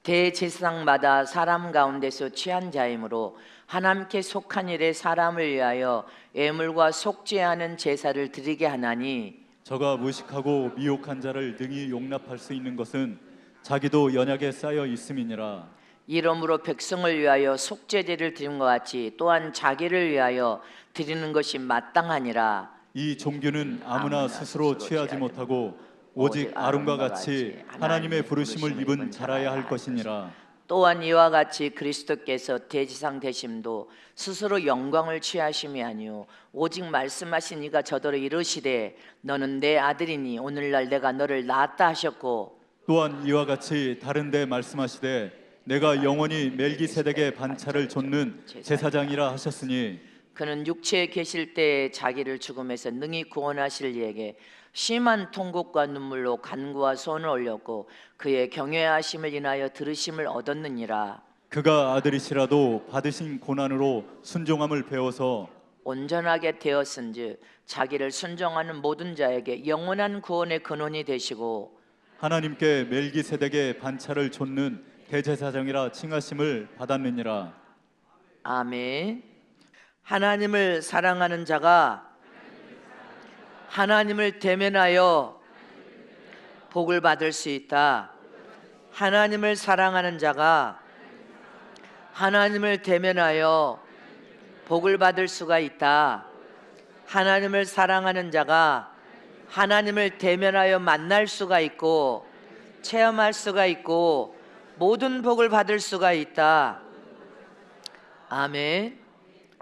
대제사장마다 사람 가운데서 취한 자이므로 하나님께 속한 일에 사람을 위하여 예물과 속죄하는 제사를 드리게 하나니, 저가 무식하고 미혹한 자를 능히 용납할 수 있는 것은 자기도 연약에 쌓여 있음이니라. 이러므로 백성을 위하여 속죄제를 드린 것 같이 또한 자기를 위하여 드리는 것이 마땅하니라. 이 종교는 아무나 스스로 취하지 못하고 오직 아론과 같이 하나님의 부르심을 입은 자라야 할 것이니라. 또한 이와 같이 그리스도께서 대지상 되심도 스스로 영광을 취하심이 아니요 오직 말씀하신 이가 저더러 이르시되 너는 내 아들이니 오늘날 내가 너를 낳았다 하셨고, 또한 이와 같이 다른 데 말씀하시되 내가 영원히 멜기세덱의 반차를 좇는 제사장이라 하셨으니, 그는 육체에 계실 때에 자기를 죽음에서 능히 구원하실 이에게 심한 통곡과 눈물로 간구와 소원을 올렸고 그의 경외하심을 인하여 들으심을 얻었느니라. 그가 아들이시라도 받으신 고난으로 순종함을 배워서 온전하게 되었은즉 자기를 순종하는 모든 자에게 영원한 구원의 근원이 되시고 하나님께 멜기세덱의 반차를 좇는 대제사장이라 칭하심을 받았느니라. 아멘. 하나님을 사랑하는 자가 하나님을 대면하여 복을 받을 수 있다. 하나님을 사랑하는 자가 하나님을 대면하여 복을 받을 수가 있다. 하나님을 사랑하는 자가 하나님을 대면하여 만날 수가 있고 체험할 수가 있고 모든 복을 받을 수가 있다. 아멘.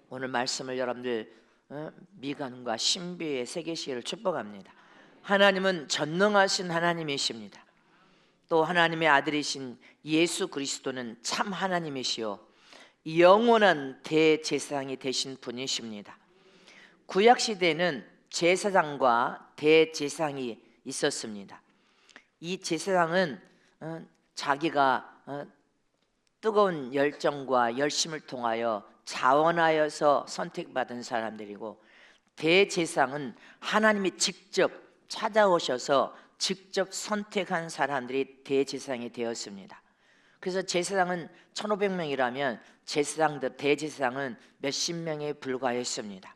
오늘 말씀을 여러분들 미간과 신비의 세계시를 축복합니다. 하나님은 전능하신 하나님이십니다. 또 하나님의 아들이신 예수 그리스도는 참 하나님이시요 영원한 대제사장이 되신 분이십니다. 구약시대에는 제사장과 대제사장이 있었습니다. 이 제사장은 자기가 뜨거운 열정과 열심을 통하여 자원하여서 선택받은 사람들이고, 대제사장은 하나님이 직접 찾아오셔서 직접 선택한 사람들이 대제사장이 되었습니다. 그래서 제사장은 1500명이라면 제사장들 대제사장은 몇십 명에 불과했습니다.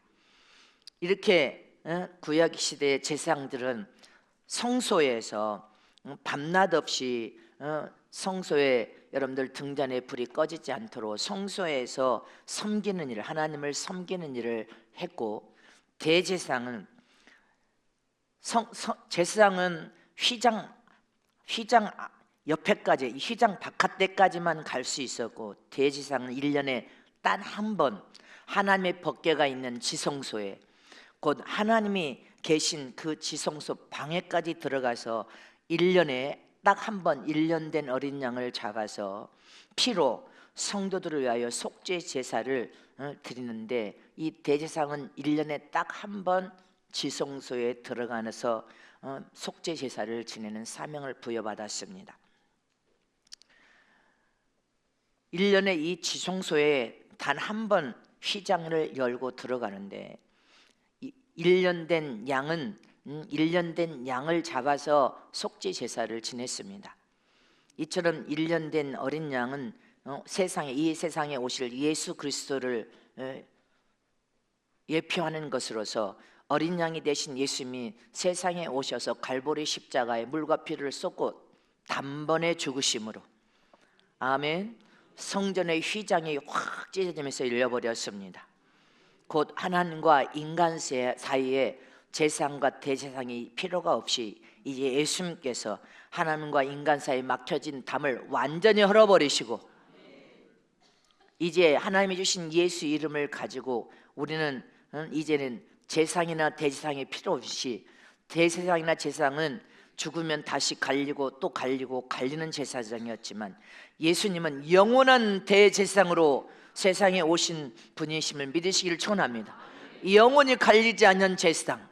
이렇게 구약 시대의 제사장들은 성소에서 밤낮 없이 성소에 여러분들 등잔에 불이 꺼지지 않도록 성소에서 섬기는 일, 하나님을 섬기는 일을 했고, 대제사장은 제사장은 휘장 옆에까지, 휘장 바깥에까지만 갈 수 있었고, 대제사장은 1년에 단 한 번 하나님의 법궤가 있는 지성소에, 곧 하나님이 계신 그 지성소 방에까지 들어가서 1년에 딱 한 번 1년 된 어린 양을 잡아서 피로 성도들을 위하여 속죄 제사를 드리는데, 이 대제사장은 1년에 딱 한 번 지성소에 들어가서 속죄 제사를 지내는 사명을 부여받았습니다. 1년에 이 지성소에 단 한 번 휘장을 열고 들어가는데, 1년 된 양은 1년 된 양을 잡아서 속죄 제사를 지냈습니다. 이처럼 1년 된 어린 양은 이 세상에 오실 예수 그리스도를 예표하는 것으로서 어린 양이 되신 예수님이 세상에 오셔서 갈보리 십자가에 물과 피를 쏟고 단번에 죽으심으로, 아멘, 성전의 휘장이 확 찢어지면서 열려버렸습니다. 곧 하나님과 인간 사이에 제사장과 대제사장이 필요가 없이 이제 예수님께서 하나님과 인간 사이에 막혀진 담을 완전히 헐어버리시고, 이제 하나님이 주신 예수 이름을 가지고 우리는 이제는 제사장이나 대제사장이 필요 없이, 대제사장이나 제사장은 죽으면 다시 갈리고 또 갈리고 갈리는 제사장이었지만, 예수님은 영원한 대제사장으로 세상에 오신 분이심을 믿으시기를 축원합니다. 영원히 갈리지 않는 제사장,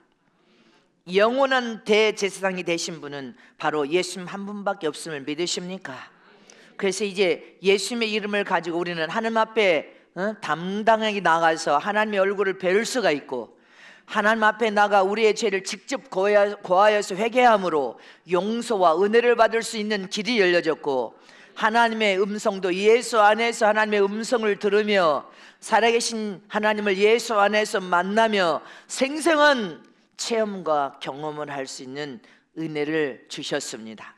영원한 대제사장이 되신 분은 바로 예수님 한 분밖에 없음을 믿으십니까? 그래서 이제 예수님의 이름을 가지고 우리는 하나님 앞에 담당하게 나가서 하나님의 얼굴을 뵐 수가 있고, 하나님 앞에 나가 우리의 죄를 직접 고하여서 회개함으로 용서와 은혜를 받을 수 있는 길이 열려졌고, 하나님의 음성도 예수 안에서 하나님의 음성을 들으며 살아계신 하나님을 예수 안에서 만나며 생생한 체험과 경험을 할 수 있는 은혜를 주셨습니다.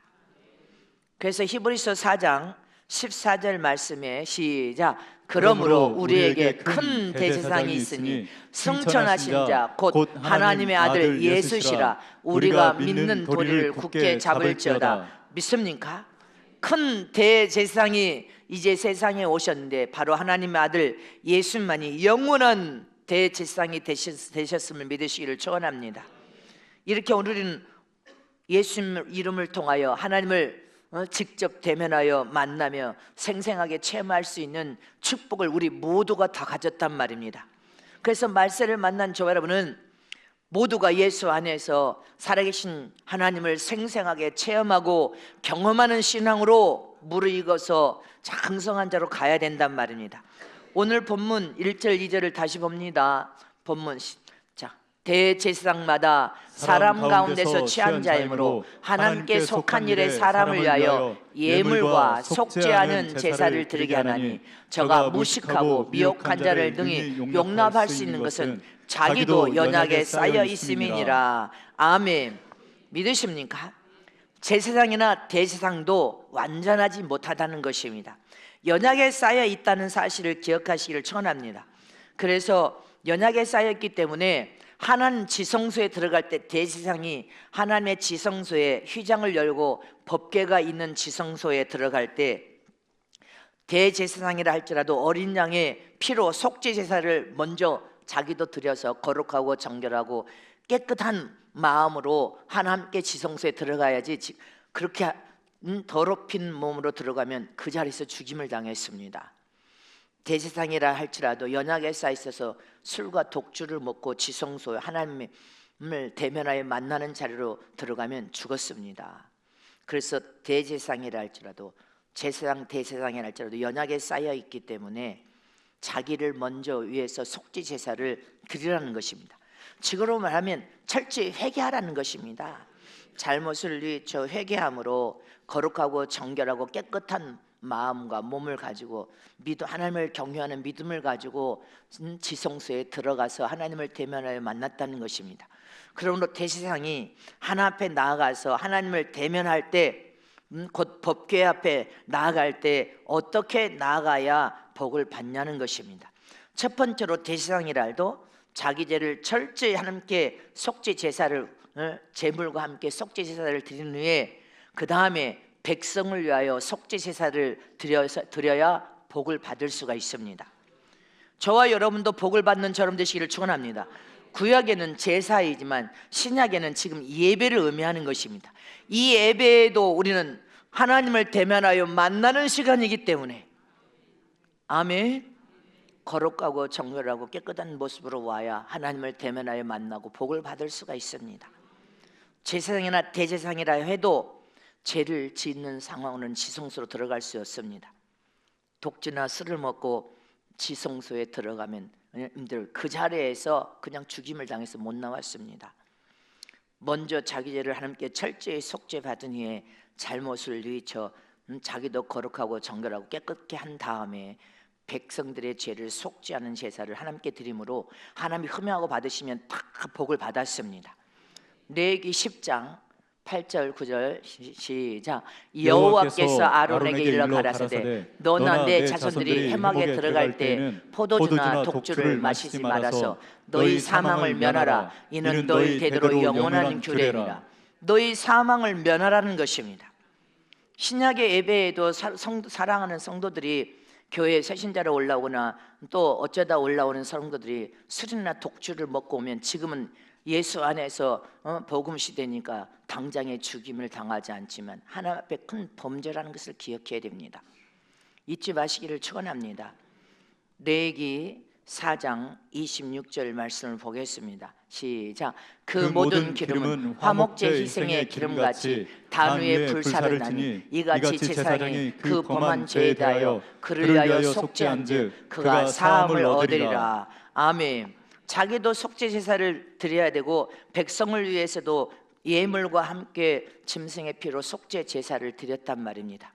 그래서 히브리서 4장 14절 말씀에 시작. 그러므로 우리에게 큰 대제사장이 있으니 승천하신 자 곧 하나님의 아들 예수시라. 우리가 믿는 도리를 굳게 잡을지어다. 믿습니까? 큰 대제사장이 이제 세상에 오셨는데 바로 하나님의 아들 예수만이 영원한 대제사장이 되셨음을 믿으시기를 축원합니다. 이렇게 오늘은 예수 이름을 통하여 하나님을 직접 대면하여 만나며 생생하게 체험할 수 있는 축복을 우리 모두가 다 가졌단 말입니다. 그래서 말세를 만난 저와 여러분은 모두가 예수 안에서 살아계신 하나님을 생생하게 체험하고 경험하는 신앙으로 무르익어서 장성한 자로 가야 된단 말입니다. 오늘 본문 1절 2절을 다시 봅니다. 본문 대제사장마다 사람 가운데서 취한 자이므로 하나님께 속한 일에 사람을 위하여 예물과 속죄하는 제사를 드리게 하나니 저가 무식하고 미혹한 자를 능히 용납할 수 있는 것은 자기도 연약에 쌓여 있음이니라. 아멘. 믿으십니까? 제사장이나 대제사장도 완전하지 못하다는 것입니다. 연약에 쌓여 있다는 사실을 기억하시기를 축원합니다. 그래서 연약에 쌓였기 때문에 하나님 지성소에 들어갈 때 대제사장이 하나님의 지성소에 휘장을 열고 법궤가 있는 지성소에 들어갈 때 대제사장이라 할지라도 어린 양의 피로 속죄 제사를 먼저 자기도 드려서 거룩하고 정결하고 깨끗한 마음으로 하나님께 지성소에 들어가야지, 그렇게 더럽힌 몸으로 들어가면 그 자리에서 죽임을 당했습니다. 대제사장이라 할지라도 연약에 쌓여 있어서 술과 독주를 먹고 지성소에 하나님을 대면하여 만나는 자리로 들어가면 죽었습니다. 그래서 대제사장이라 할지라도 제사장 대제사장이라 할지라도 연약에 쌓여 있기 때문에 자기를 먼저 위해서 속죄 제사를 드리라는 것입니다. 지금으로 말하면 철저히 회개하라는 것입니다. 잘못을 위해서 회개함으로 거룩하고 정결하고 깨끗한 마음과 몸을 가지고 하나님을 경외하는 믿음을 가지고 지성소에 들어가서 하나님을 대면하여 만났다는 것입니다. 그러므로 대제사장이 하나님 앞에 나아가서 하나님을 대면할 때 곧 법궤 앞에 나아갈 때 어떻게 나아가야 복을 받냐는 것입니다. 첫 번째로 대제사장이라 해도 자기 죄를 철저히 하나님께 속죄 제사를 제물과 함께 속죄 제사를 드린 후에 그 다음에 백성을 위하여 속죄 제사를 드려야 복을 받을 수가 있습니다. 저와 여러분도 복을 받는 저럼 되시기를 축원합니다. 구약에는 제사이지만 신약에는 지금 예배를 의미하는 것입니다. 이 예배에도 우리는 하나님을 대면하여 만나는 시간이기 때문에 아멘. 거룩하고 정결하고 깨끗한 모습으로 와야 하나님을 대면하여 만나고 복을 받을 수가 있습니다. 제사장이나 대제사장이라 해도 죄를 짓는 상황은 지성소로 들어갈 수 없습니다. 독주나 술을 먹고 지성소에 들어가면 그 자리에서 그냥 죽임을 당해서 못 나왔습니다. 먼저 자기 죄를 하나님께 철저히 속죄 받은 후에 잘못을 뉘쳐 자기도 거룩하고 정결하고 깨끗게 한 다음에 백성들의 죄를 속죄하는 제사를 하나님께 드림으로 하나님이 흠양하고 받으시면 다 복을 받았습니다. 레위기 10장 8절 9절 시작. 여호와께서 아론에게 일러 가라사대 너나 내 자손들이 회막에 들어갈 때 포도주나 독주를 마시지 말아서 너희 사망을 면하라. 이는 너희 대대로 영원한 규례니라. 너희 사망을 면하라는 것입니다. 신약의 예배에도 사랑하는 성도들이 교회에 새신자로 올라오거나 또 어쩌다 올라오는 성도들이 술이나 독주를 먹고 오면 지금은 예수 안에서 복음 시대니까 당장의 죽임을 당하지 않지만 하나님 앞에 큰 범죄라는 것을 기억해야 됩니다. 잊지 마시기를 축원합니다. 레위기 4장 26절 말씀을 보겠습니다. 시작. 그 모든 기름은 화목제 희생의 기름같이 단 위에 불사를 나니 이같이 제사장이 그 범한 죄에 대하여 그를 위하여 속죄한즉 그가 사함을 얻으리라. 아멘. 자기도 속죄 제사를 드려야 되고 백성을 위해서도 예물과 함께 짐승의 피로 속죄 제사를 드렸단 말입니다.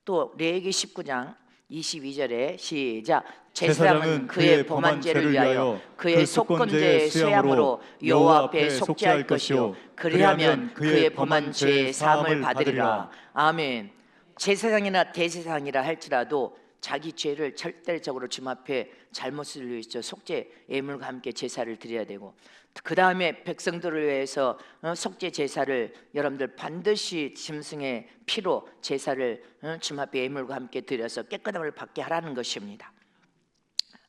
또 레위기 19장 22절에 시작. 제사장은 제사장은 그의 범한 죄를 위하여 그의 속건제의 쇠함으로 여호와 앞에 속죄할 것이요 그리하면 그의 범한 죄의 사함을 받으리라. 아멘. 제사장이나 대제사장이라 할지라도 자기 죄를 절대적으로 주님 앞에 잘못을 위해서 속죄 예물과 함께 제사를 드려야 되고, 그 다음에 백성들을 위해서 속죄 제사를 여러분들 반드시 짐승의 피로 제사를 주님 앞에 예물과 함께 드려서 깨끗함을 받게 하라는 것입니다.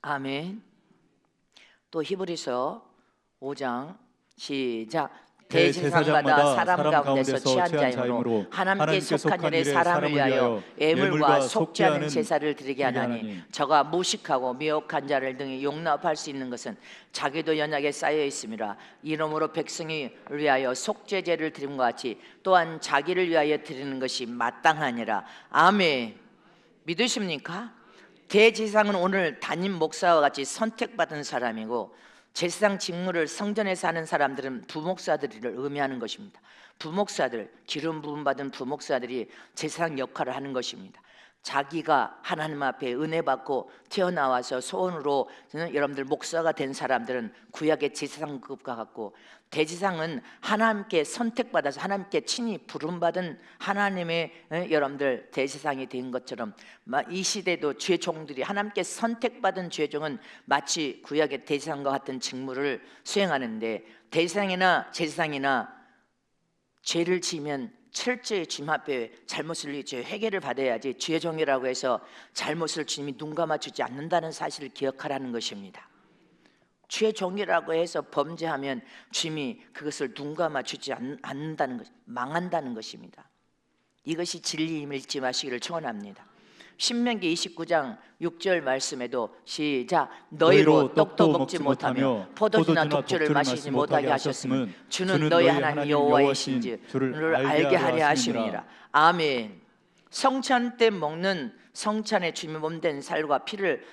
아멘. 또 히브리서 5장 시작. 대제사장마다 사람 가운데서 취한 자이므로 하나님께 속한 일에 사람을 위하여 예물과 속죄하는 제사를 드리게 하나니, 저가 무식하고 미혹한 자를 등이 용납할 수 있는 것은 자기도 연약에 쌓여 있음이라. 이러므로 백성이 위하여 속죄제를 드린 것 같이 또한 자기를 위하여 드리는 것이 마땅하니라. 아멘. 믿으십니까? 대제사장은 오늘 담임 목사와 같이 선택받은 사람이고, 제사장 직무를 성전에서 하는 사람들은 부목사들을 의미하는 것입니다. 부목사들, 기름 부음 받은 부목사들이 제사장 역할을 하는 것입니다. 자기가 하나님 앞에 은혜 받고 태어나와서 소원으로 여러분들 목사가 된 사람들은 구약의 제사장급과 같고, 대제사장은 하나님께 선택받아서 하나님께 친히 부름받은 하나님의 여러분들 대제사장이 된 것처럼, 이 시대도 죄종들이 하나님께 선택받은 죄종은 마치 구약의 대제사장과 같은 직무를 수행하는데, 대제사장이나 제사장이나 죄를 지으면 철저히 주님 앞에 잘못을 위해 회개를 받아야지, 주의 종이라고 해서 잘못을 주님이 눈 감아주지 않는다는 사실을 기억하라는 것입니다. 주의 종이라고 해서 범죄하면 주님이 그것을 눈 감아주지 않는다는 것, 망한다는 것입니다. 이것이 진리임을 잊지 마시기를 축원합니다. 신명기 29장 6절 말씀에도 시작. 너희로 떡도 먹지 못하며 포도주나 독주를 마시지 못하게 하셨으면 주는 너희 하나님 여호와의 신지 주를 알게 하려 하심이니라. 아멘. 성찬 때 먹는 성찬의 주님의 몸된 살과 피를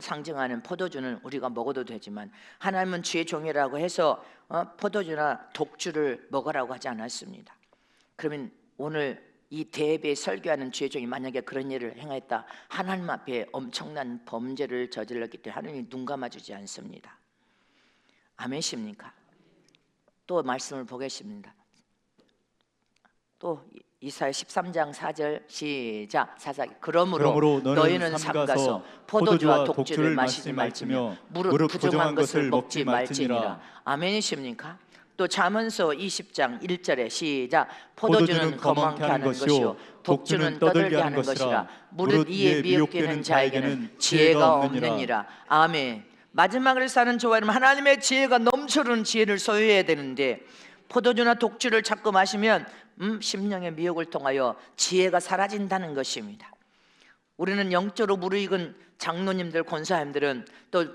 상징하는 포도주는 우리가 먹어도 되지만, 하나님은 주의 종이라고 해서 포도주나 독주를 먹으라고 하지 않았습니다. 그러면 오늘 이 대예배 설교하는 주의 종이 만약에 그런 일을 행했다, 하나님 앞에 엄청난 범죄를 저질렀기 때문에 하나님이 눈 감아주지 않습니다. 아멘십니까? 또 말씀을 보겠습니다. 또 이사야 13장 4절 시작. 그러므로 너희는 삼가서 포도주와 독주를 마시지 말지며 무릇 부정한 것을 먹지 말지니라. 아멘이십니까? 또 잠언서 20장 1절에 시작. 포도주는 거만케 하는 것이요 독주는 떠들게 하는 것이라. 무릇 이에 미혹되는 자에게는 지혜가 없느니라. 아멘. 마지막을 사는 저와 여러분, 하나님의 지혜가 넘쳐흐르는 지혜를 소유해야 되는데, 포도주나 독주를 자꾸 마시면 심령의 미혹을 통하여 지혜가 사라진다는 것입니다. 우리는 영적으로 무르익은 장로님들, 권사님들은 또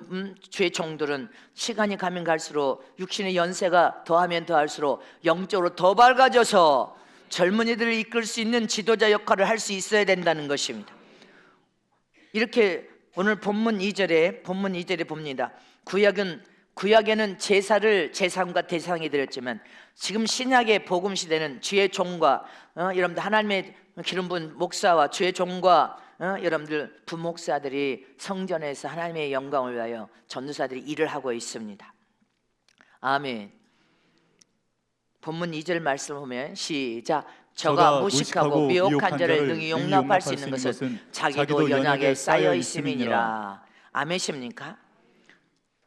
주의 종들은 시간이 가면 갈수록 육신의 연세가 더하면 더할수록 영적으로 더 밝아져서 젊은이들을 이끌 수 있는 지도자 역할을 할 수 있어야 된다는 것입니다. 이렇게 오늘 본문 2절에 봅니다. 구약에는 제사를 제사장과 대제사장이 드렸지만, 지금 신약의 복음 시대는 주의 종과 여러분들 하나님의 기름 부은 목사와 주의 종과 여러분들 부목사들이 성전에서 하나님의 영광을 위하여 전도사들이 일을 하고 있습니다. 아멘. 본문 2절 말씀을 보면 시작. 저가 무식하고 미혹한 자를 능히 용납할 수 있는 것은 자기도 연약에 쌓여 있음이니라. 아멘십니까?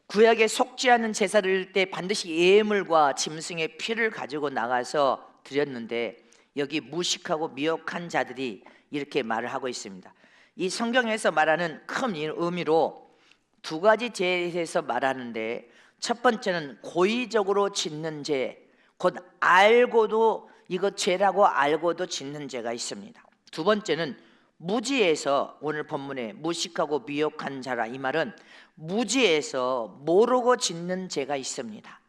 구약에 속지 않은 제사를 드릴 때 반드시 예물과 짐승의 피를 가지고 나가서 드렸는데, 여기 무식하고 미혹한 자들이 이렇게 말을 하고 있습니다. 이 성경에서 말하는 큰 의미로 두 가지 죄에서 말하는데, 첫 번째는 고의적으로 짓는 죄, 곧 알고도 이거 죄라고 알고도 짓는 죄가 있습니다. 두 번째는 무지에서, 오늘 본문에 무식하고 미혹한 자라, 이 말은 무지에서 모르고 짓는 죄가 있습니다.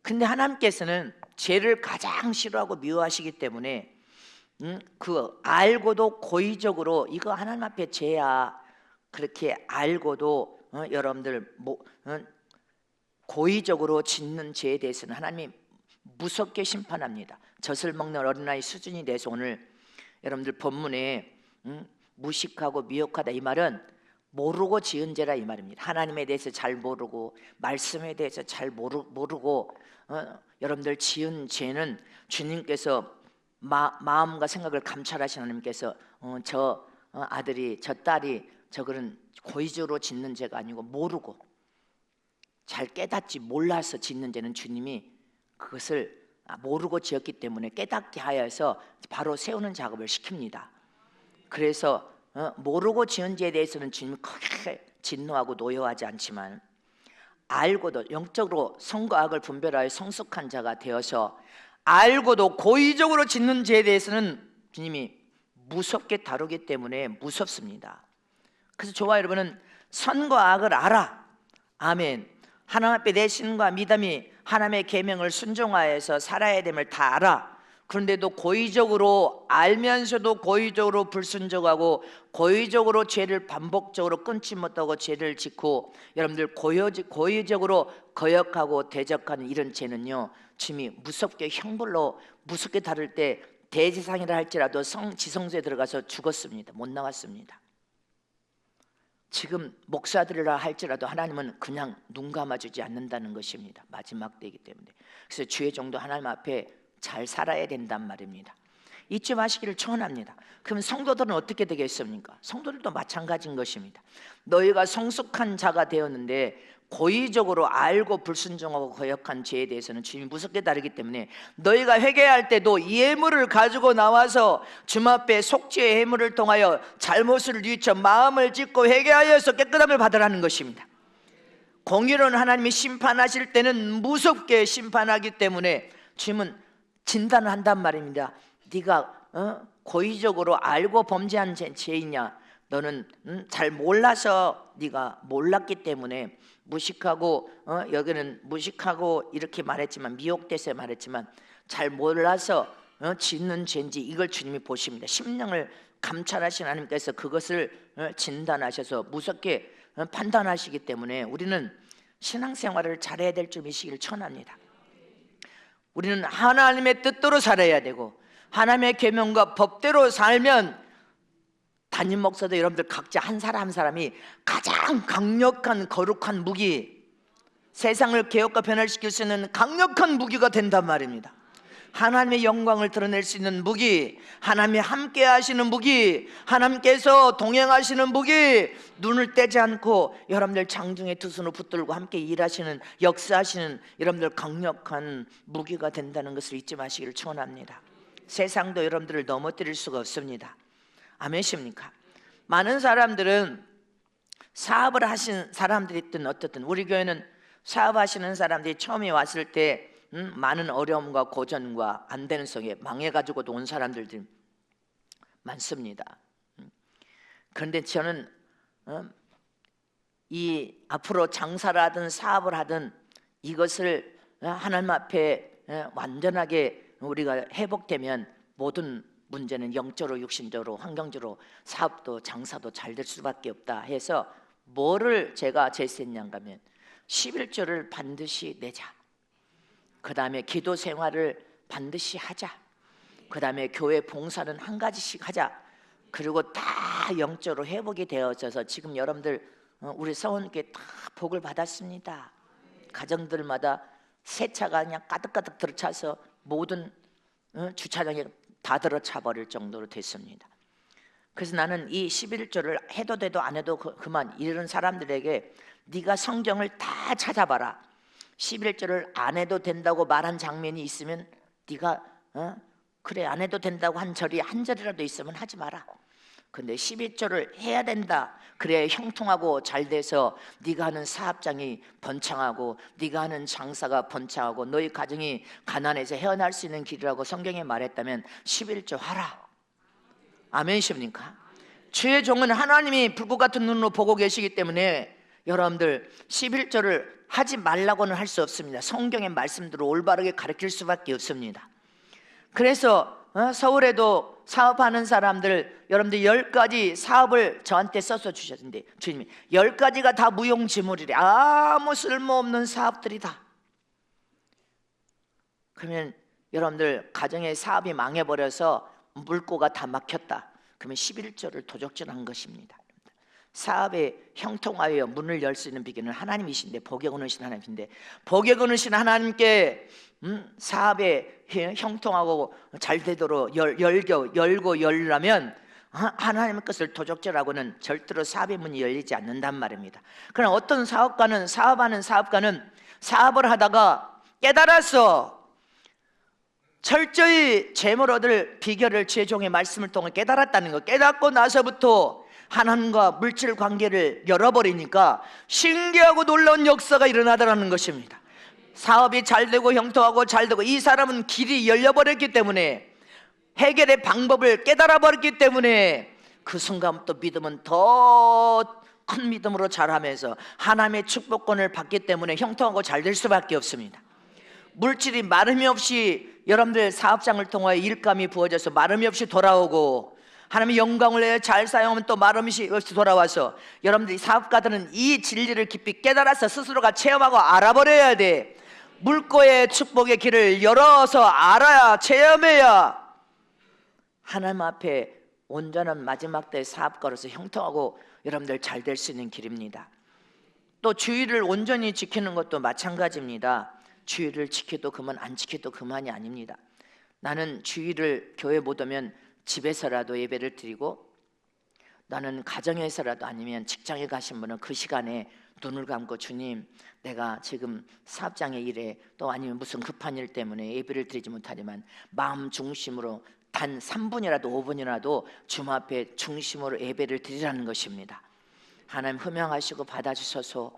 근데 하나님께서는 죄를 가장 싫어하고 미워하시기 때문에 그 알고도 고의적으로 이거 하나님 앞에 죄야, 그렇게 알고도 여러분들 고의적으로 짓는 죄에 대해서는 하나님이 무섭게 심판합니다. 젖을 먹는 어린아이 수준이 돼서 오늘 여러분들 본문에 무식하고 미혹하다 이 말은 모르고 지은 죄라 이 말입니다. 하나님에 대해서 잘 모르고 말씀에 대해서 잘 모르고 여러분들 지은 죄는 주님께서 마음과 생각을 감찰하시는 하나님께서 저 아들이 저 딸이 저거는 고의적으로 짓는 죄가 아니고 모르고 잘 깨닫지 몰라서 짓는 죄는 주님이 그것을 모르고 지었기 때문에 깨닫게 하여서 바로 세우는 작업을 시킵니다. 그래서 모르고 지은 죄에 대해서는 주님이 크게 진노하고 노여하지 않지만 알고도 영적으로 선과 악을 분별하여 성숙한 자가 되어서 알고도 고의적으로 짓는 죄에 대해서는 주님이 무섭게 다루기 때문에 무섭습니다. 그래서 저와 여러분은 선과 악을 알아. 아멘. 하나님 앞에 내 신과 믿음이 하나님의 계명을 순종하여서 살아야 됨을 다 알아. 그런데도 고의적으로 알면서도 고의적으로 불순종하고 고의적으로 죄를 반복적으로 끊지 못하고 죄를 짓고 여러분들 고의적으로 거역하고 대적하는 이런 죄는요 주님이 무섭게 형벌로 무섭게 다룰 때 대제사장이라 할지라도 지성소에 들어가서 죽었습니다. 못 나왔습니다. 지금 목사들이라 할지라도 하나님은 그냥 눈 감아주지 않는다는 것입니다. 마지막 때이기 때문에. 그래서 주의 종도 하나님 앞에 잘 살아야 된단 말입니다. 잊지 마시기를 축원합니다. 그럼 성도들은 어떻게 되겠습니까? 성도들도 마찬가지인 것입니다. 너희가 성숙한 자가 되었는데 고의적으로 알고 불순종하고 거역한 죄에 대해서는 주님이 무섭게 다루기 때문에 너희가 회개할 때도 이 예물을 가지고 나와서 주님 앞에 속죄의 예물을 통하여 잘못을 뉘우쳐 마음을 찢고 회개하여서 깨끗함을 받으라는 것입니다. 공의로운 하나님이 심판하실 때는 무섭게 심판하기 때문에 주님은 진단을 한단 말입니다. 네가 고의적으로 알고 범죄한 죄이냐? 너는 잘 몰라서 네가 몰랐기 때문에 무식하고 여기는 무식하고 이렇게 말했지만 미혹돼서 말했지만 잘 몰라서 짓는 죄인지 이걸 주님이 보십니다. 심령을 감찰하신 하나님께서 그것을 진단하셔서 무섭게 판단하시기 때문에 우리는 신앙생활을 잘해야 될 줄이시기를 축원합니다. 우리는 하나님의 뜻대로 살아야 되고 하나님의 계명과 법대로 살면 담임 목사도 여러분들 각자 한 사람 한 사람이 가장 강력한 거룩한 무기, 세상을 개혁과 변화시킬 수 있는 강력한 무기가 된단 말입니다. 하나님의 영광을 드러낼 수 있는 무기, 하나님이 함께 하시는 무기, 하나님께서 동행하시는 무기, 눈을 떼지 않고 여러분들 장중에 두 손을 붙들고 함께 일하시는 역사하시는 여러분들 강력한 무기가 된다는 것을 잊지 마시기를 축원합니다. 세상도 여러분들을 넘어뜨릴 수가 없습니다. 아멘십니까? 많은 사람들은 사업을 하신 사람들이 있든 어떻든 우리 교회는 사업하시는 사람들이 처음에 왔을 때 많은 어려움과 고전과 안 되는 속에 망해가지고도 온 사람들이 많습니다. 그런데 저는 이 앞으로 장사를 하든 사업을 하든 이것을 하나님 앞에 완전하게 우리가 회복되면 모든 문제는 영적으로 육신적으로 환경적으로 사업도 장사도 잘 될 수밖에 없다 해서 뭐를 제가 제시했냐면 11조를 반드시 내자. 그 다음에 기도 생활을 반드시 하자. 그 다음에 교회 봉사는 한 가지씩 하자. 그리고 다 영적으로 회복이 되어져서 지금 여러분들 우리 서원교회 다 복을 받았습니다. 가정들마다 새 차가 그냥 가득가득 들어차서 모든 주차장에 다 들어차 버릴 정도로 됐습니다. 그래서 나는 이 11조를 해도 돼도 안 해도 그만 이런 사람들에게 네가 성경을 다 찾아봐라. 11조를 안 해도 된다고 말한 장면이 있으면 네가 그래 안 해도 된다고 한 절이 한 절이라도 있으면 하지 마라. 근데 11조를 해야 된다. 그래야 형통하고 잘 돼서 네가 하는 사업장이 번창하고 네가 하는 장사가 번창하고 너희 가정이 가난해서 헤어날 수 있는 길이라고 성경에 말했다면 11조 하라. 아멘이십니까? 주의 종은 하나님이 불꽃 같은 눈으로 보고 계시기 때문에 여러분들 11조를 하지 말라고는 할 수 없습니다. 성경의 말씀대로 올바르게 가르칠 수밖에 없습니다. 그래서 서울에도 사업하는 사람들 여러분들 10가지 사업을 저한테 써서 주셨는데 주님이 10가지가 다 무용지물이래. 아무 쓸모없는 사업들이다. 그러면 여러분들 가정의 사업이 망해버려서 물꼬가 다 막혔다. 그러면 11조를 도적질한 것입니다. 사업에 형통하여 문을 열 수 있는 비결은 하나님이신데, 복에 거느신 하나님인데, 복에 거느신 하나님께 사업에 형통하고 잘 되도록 열고 열려면 하나님의 것을 도적질하고는 절대로 사업의 문이 열리지 않는단 말입니다. 그러나 어떤 사업가는, 사업하는 사업가는 사업을 하다가 깨달았어. 철저히 재물 얻을 비결을 주의 말씀을 통해 깨달았다는 거. 깨닫고 나서부터 하나님과 물질 관계를 열어버리니까 신기하고 놀라운 역사가 일어나더라는 것입니다. 사업이 잘 되고 형통하고 잘 되고, 이 사람은 길이 열려버렸기 때문에, 해결의 방법을 깨달아 버렸기 때문에 그 순간부터 믿음은 더 큰 믿음으로 자라면서 하나님의 축복권을 받기 때문에 형통하고 잘 될 수밖에 없습니다. 물질이 마름이 없이 여러분들 사업장을 통하여 일감이 부어져서 마름이 없이 돌아오고, 하나님의 영광을 내어 잘 사용하면 또 마름이 없이 돌아와서, 여러분들이 사업가들은 이 진리를 깊이 깨달아서 스스로가 체험하고 알아버려야 돼. 물꼬의 축복의 길을 열어서 알아야, 체험해야 하나님 앞에 온전한 마지막 때의 사업가로서 형통하고 여러분들 잘 될 수 있는 길입니다. 또 주의를 온전히 지키는 것도 마찬가지입니다. 주의를 지켜도 그만, 안 지켜도 그만이 아닙니다. 나는 주의를 교회 못 오면 집에서라도 예배를 드리고, 나는 가정에서라도 아니면 직장에 가신 분은 그 시간에 눈을 감고, 주님, 내가 지금 사업장의 일에 또 아니면 무슨 급한 일 때문에 예배를 드리지 못하지만 마음 중심으로 단 3분이라도 5분이라도 주님 앞에 중심으로 예배를 드리라는 것입니다. 하나님 흠양하시고 받아주셔서,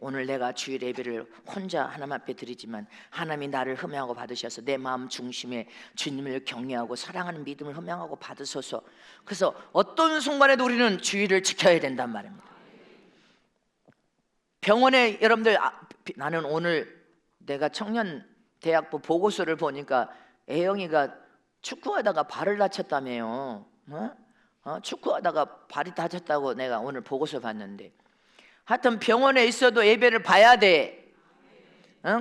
오늘 내가 주일 예배를 혼자 하나님 앞에 드리지만 하나님이 나를 흠양하고 받으셔서 내 마음 중심에 주님을 경외하고 사랑하는 믿음을 흠양하고 받으셔서, 그래서 어떤 순간에도 우리는 주의를 지켜야 된단 말입니다. 병원에 여러분들, 나는 오늘 내가 청년대학부 보고서를 보니까 애영이가 축구하다가 발을 다쳤다며요. 축구하다가 발이 다쳤다고 내가 오늘 보고서 봤는데, 하여튼 병원에 있어도 예배를 봐야 돼.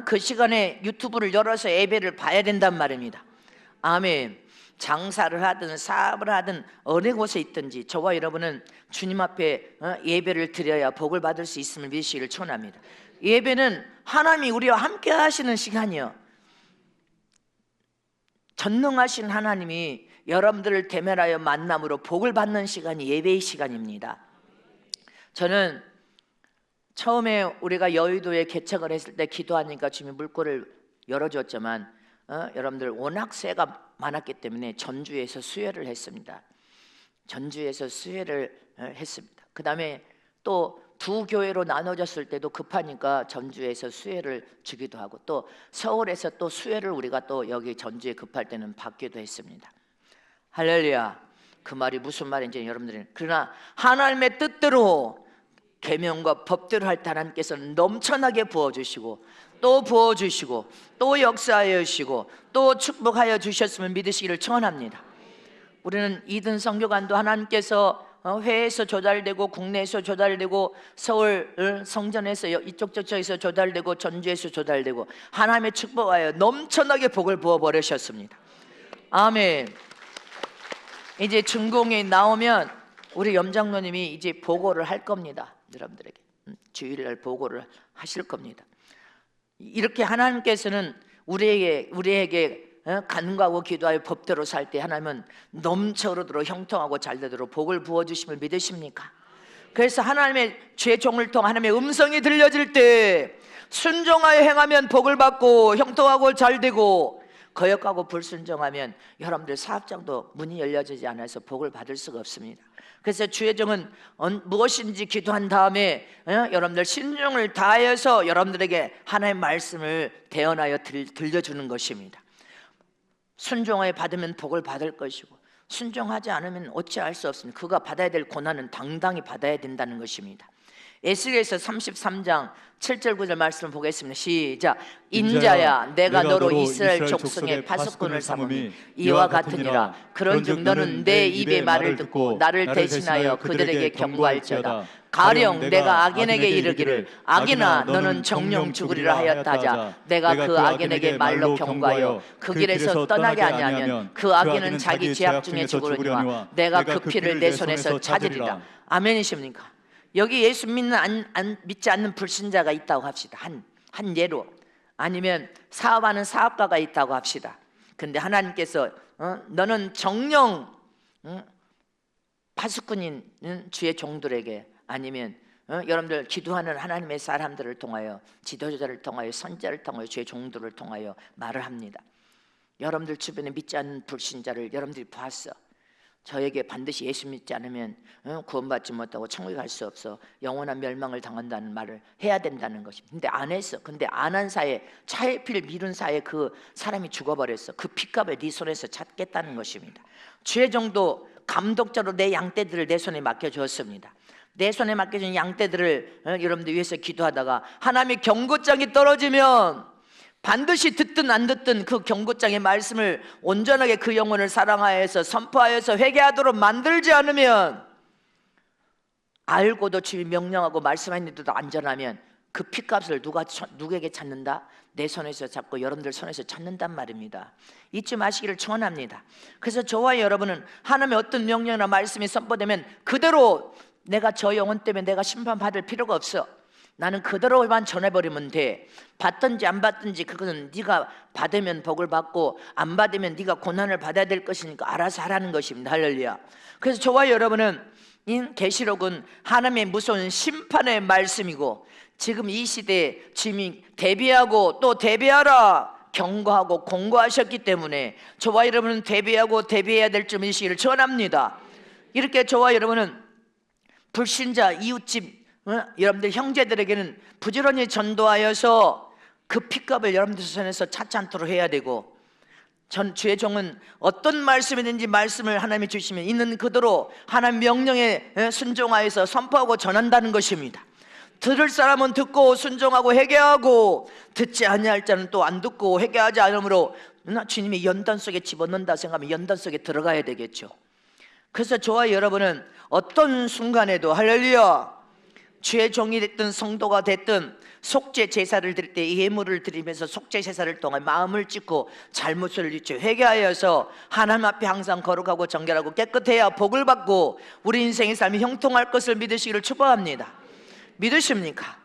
그 시간에 유튜브를 열어서 예배를 봐야 된단 말입니다. 아멘. 장사를 하든 사업을 하든 어느 곳에 있든지 저와 여러분은 주님 앞에 예배를 드려야 복을 받을 수 있음을 믿으시기를 축원합니다. 예배는 하나님이 우리와 함께 하시는 시간이요, 전능하신 하나님이 여러분들을 대면하여 만남으로 복을 받는 시간이 예배의 시간입니다. 저는 처음에 우리가 여의도에 개척을 했을 때 기도하니까 주님이 물꼬를 열어줬지만, 여러분들 워낙 새가 많았기 때문에 전주에서 수혜를 했습니다. 전주에서 수혜를 했습니다. 그 다음에 또 두 교회로 나눠졌을 때도 급하니까 전주에서 수혜를 주기도 하고, 또 서울에서 또 수혜를 우리가 또 여기 전주에 급할 때는 받기도 했습니다. 할렐루야. 그 말이 무슨 말인지 여러분들은, 그러나 하나님의 뜻대로 계명과 법대로 할 때 하나님께서는 넘쳐나게 부어주시고 또 부어주시고 또 역사하여 주시고 또 축복하여 주셨음을 믿으시기를 청원합니다. 우리는 이든 선교관도 하나님께서 회에서 조달되고 국내에서 조달되고 서울 성전에서 이쪽 저쪽에서 조달되고 전주에서 조달되고 하나님의 축복하여 넘쳐나게 복을 부어버리셨습니다. 아멘. 이제 준공에 나오면 우리 염장로님이 이제 보고를 할 겁니다. 여러분들에게 주일날 보고를 하실 겁니다. 이렇게 하나님께서는 우리에게 간구하고 기도하여 법대로 살 때 하나님은 넘쳐흐르도록 형통하고 잘되도록 복을 부어주심을 믿으십니까? 그래서 하나님의 죄 종을 통해 하나님의 음성이 들려질 때 순종하여 행하면 복을 받고 형통하고 잘되고, 거역하고 불순종하면 여러분들 사업장도 문이 열려지지 않아서 복을 받을 수가 없습니다. 그래서 주의 종은 무엇인지 기도한 다음에 여러분들 신중을 다하여서 여러분들에게 하나님의 말씀을 대언하여 들려주는 것입니다. 순종하여 받으면 복을 받을 것이고, 순종하지 않으면 어찌할 수 없습니다. 그가 받아야 될 고난은 당당히 받아야 된다는 것입니다. 에스겔서 33장 7절 9절 말씀을 보겠습니다. 시작. 인자야, 내가 너로 이스라엘 족속의 파수꾼을 삼으니 이와 같으니라. 그런즉 너는 내 입의 말을 듣고 나를 대신하여 그들에게 경고할지어다. 가령 내가 악인에게 이르기를 악인아 너는 정령 죽으리라 하였다 하자 내가 그 악인에게 말로 경고하여 그 길에서 떠나게 아니하면 그 악인은 자기 죄악 중에 죽으려니와 내가 그 피를 내 손에서 찾으리라. 아멘이십니까? 여기 예수 믿지 않는 불신자가 있다고 합시다. 한 예로. 아니면 사업하는 사업가가 있다고 합시다. 근데 하나님께서 너는 정령 파수꾼인 주의 종들에게 아니면 여러분들 기도하는 하나님의 사람들을 통하여 지도자를 통하여 선자를 통하여 주의 종들을 통하여 말을 합니다. 여러분들 주변에 믿지 않는 불신자를 여러분들이 봤어. 저에게 반드시 예수 믿지 않으면 구원받지 못하고 천국에 갈 수 없어, 영원한 멸망을 당한다는 말을 해야 된다는 것입니다. 근데 안 했어. 근데 안 한 사이에, 차의 피를 미룬 사이에 그 사람이 죽어버렸어. 그 핏값을 네 손에서 찾겠다는 것입니다. 주의 종도 감독자로 내 양떼들을 내 손에 맡겨주었습니다. 내 손에 맡겨준 양떼들을 여러분들 위해서 기도하다가 하나님의 경고장이 떨어지면 반드시 듣든 안 듣든 그 경고장의 말씀을 온전하게 그 영혼을 사랑하여서 선포하여서 회개하도록 만들지 않으면, 알고도 주님이 명령하고 말씀하는데도 안전하면 그 핏값을 누구에게 찾는다? 내 손에서 잡고 여러분들 손에서 찾는단 말입니다. 잊지 마시기를 축원합니다. 그래서 저와 여러분은 하나님의 어떤 명령이나 말씀이 선포되면 그대로, 내가 저 영혼 때문에 내가 심판받을 필요가 없어. 나는 그대로만 전해버리면 돼. 받든지 안 받든지 그것은 네가 받으면 복을 받고 안 받으면 네가 고난을 받아야 될 것이니까 알아서 하라는 것입니다. 할렐루야. 그래서 저와 여러분은 이 계시록은 하나님의 무서운 심판의 말씀이고, 지금 이 시대에 주님이 대비하고 또 대비하라 경고하고 공고하셨기 때문에 저와 여러분은 대비하고 대비해야 될 줄 믿으시기를 전합니다. 이렇게 저와 여러분은 불신자 이웃집 여러분들 형제들에게는 부지런히 전도하여서 그 핏값을 여러분들 손에서 찾지 않도록 해야 되고, 주의 종은 어떤 말씀이든지 말씀을 하나님이 주시면 있는 그대로 하나님 명령에 순종하여서 선포하고 전한다는 것입니다. 들을 사람은 듣고 순종하고 회개하고, 듣지 아니할 자는 또 안 듣고 회개하지 않으므로 주님이 연단 속에 집어넣는다 생각하면 연단 속에 들어가야 되겠죠. 그래서 저와 여러분은 어떤 순간에도 할렐루야, 주의 종이 됐든 성도가 됐든 속죄 제사를 드릴 때 예물을 드리면서 속죄 제사를 통해 마음을 찢고 잘못을 잊고 회개하여서 하나님 앞에 항상 거룩하고 정결하고 깨끗해야 복을 받고 우리 인생의 삶이 형통할 것을 믿으시기를 축복합니다. 믿으십니까?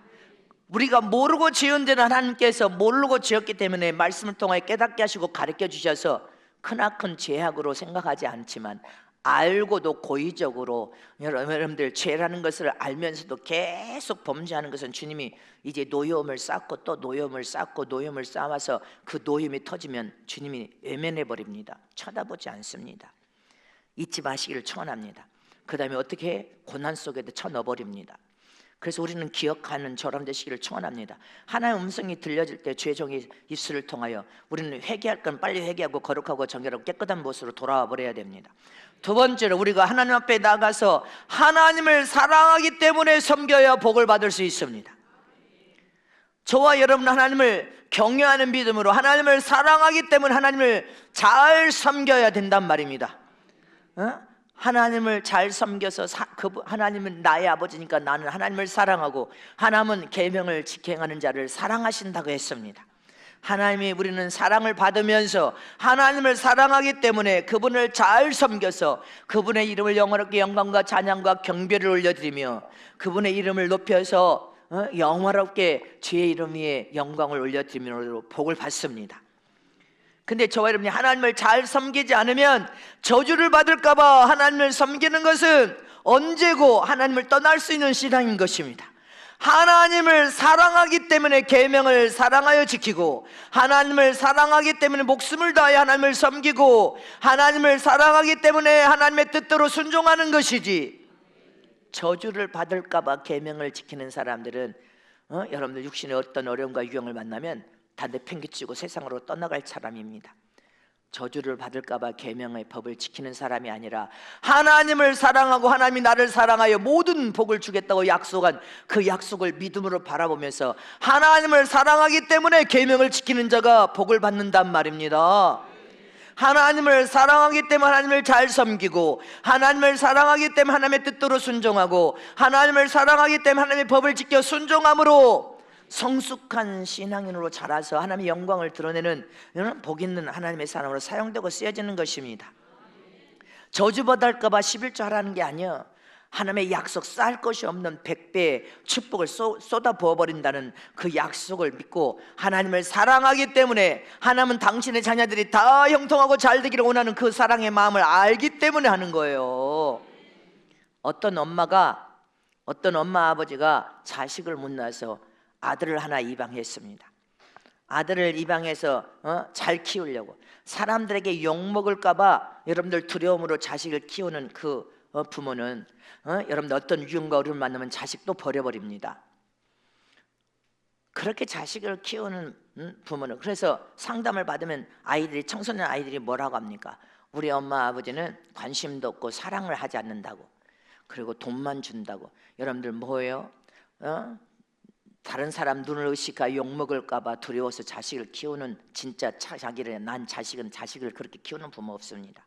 우리가 모르고 지은 데는 하나님께서 모르고 지었기 때문에 말씀을 통해 깨닫게 하시고 가르쳐 주셔서 크나큰 죄악으로 생각하지 않지만, 알고도 고의적으로 여러분들 죄라는 것을 알면서도 계속 범죄하는 것은 주님이 이제 노여움을 쌓고 또 노여움을 쌓고 노여움을 쌓아서 그 노여움이 터지면 주님이 외면해 버립니다. 쳐다보지 않습니다. 잊지 마시기를 축원합니다. 그 다음에 어떻게 해? 고난 속에도 쳐넣어버립니다. 그래서 우리는 기억하는 저람 되시기를 축원합니다. 하나님의 음성이 들려질 때 주의 종의 입술을 통하여 우리는 회개할 건 빨리 회개하고 거룩하고 정결하고 깨끗한 모습으로 돌아와 버려야 됩니다. 두 번째로, 우리가 하나님 앞에 나가서 하나님을 사랑하기 때문에 섬겨야 복을 받을 수 있습니다. 저와 여러분 하나님을 경외하는 믿음으로 하나님을 사랑하기 때문에 하나님을 잘 섬겨야 된단 말입니다. 하나님을 잘 섬겨서 하나님은 나의 아버지니까 나는 하나님을 사랑하고, 하나님은 계명을 지켜하는 자를 사랑하신다고 했습니다. 하나님이 우리는 사랑을 받으면서 하나님을 사랑하기 때문에 그분을 잘 섬겨서 그분의 이름을 영원하게 영광과 찬양과 경배를 올려드리며 그분의 이름을 높여서 영원하게 주의 이름 위에 영광을 올려드리므로 복을 받습니다. 근데 저와 여러분이 하나님을 잘 섬기지 않으면 저주를 받을까봐 하나님을 섬기는 것은 언제고 하나님을 떠날 수 있는 신앙인 것입니다. 하나님을 사랑하기 때문에 계명을 사랑하여 지키고, 하나님을 사랑하기 때문에 목숨을 다하여 하나님을 섬기고, 하나님을 사랑하기 때문에 하나님의 뜻대로 순종하는 것이지, 저주를 받을까봐 계명을 지키는 사람들은 여러분들 육신의 어떤 어려움과 유형을 만나면 다 내팽개치고 세상으로 떠나갈 사람입니다. 저주를 받을까봐 계명의 법을 지키는 사람이 아니라 하나님을 사랑하고 하나님이 나를 사랑하여 모든 복을 주겠다고 약속한 그 약속을 믿음으로 바라보면서 하나님을 사랑하기 때문에 계명을 지키는 자가 복을 받는단 말입니다. 하나님을 사랑하기 때문에 하나님을 잘 섬기고, 하나님을 사랑하기 때문에 하나님의 뜻대로 순종하고, 하나님을 사랑하기 때문에 하나님의 법을 지켜 순종함으로 성숙한 신앙인으로 자라서 하나님의 영광을 드러내는 복 있는 하나님의 사람으로 사용되고 쓰여지는 것입니다. 저주받을까 봐 11조 하라는 게 아니에요. 하나님의 약속, 쌓을 것이 없는 100배의 축복을 쏟아 부어버린다는 그 약속을 믿고 하나님을 사랑하기 때문에, 하나님은 당신의 자녀들이 다 형통하고 잘 되기를 원하는 그 사랑의 마음을 알기 때문에 하는 거예요. 어떤 엄마 아버지가 자식을 못 낳아서 아들을 하나 입양했습니다. 아들을 입양해서 잘 키우려고, 사람들에게 욕먹을까 봐 여러분들 두려움으로 자식을 키우는 그 부모는 여러분들 어떤 위험과 어려움을 만나면 자식도 버려버립니다. 그렇게 자식을 키우는 부모는, 그래서 상담을 받으면 청소년 아이들이 뭐라고 합니까? 우리 엄마 아버지는 관심도 없고 사랑을 하지 않는다고, 그리고 돈만 준다고. 여러분들 뭐예요? 다른 사람 눈을 의식하여 욕먹을까 봐 두려워서 자식을 키우는, 진짜 자기를 낳은 자식을 그렇게 키우는 부모 없습니다.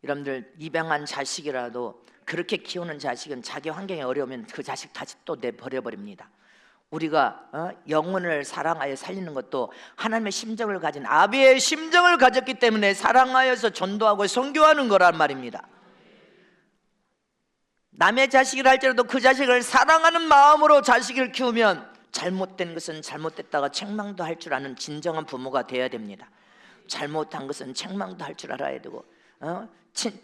여러분들 입양한 자식이라도 그렇게 키우는 자식은 자기 환경이 어려우면 그 자식 다시 또 내버려버립니다. 우리가 영혼을 사랑하여 살리는 것도 하나님의 심정을 가진 아비의 심정을 가졌기 때문에 사랑하여서 전도하고 선교하는 거란 말입니다. 남의 자식이라 할지라도 그 자식을 사랑하는 마음으로 자식을 키우면 잘못된 것은 잘못됐다가 책망도 할 줄 아는 진정한 부모가 되어야 됩니다. 잘못한 것은 책망도 할 줄 알아야 되고,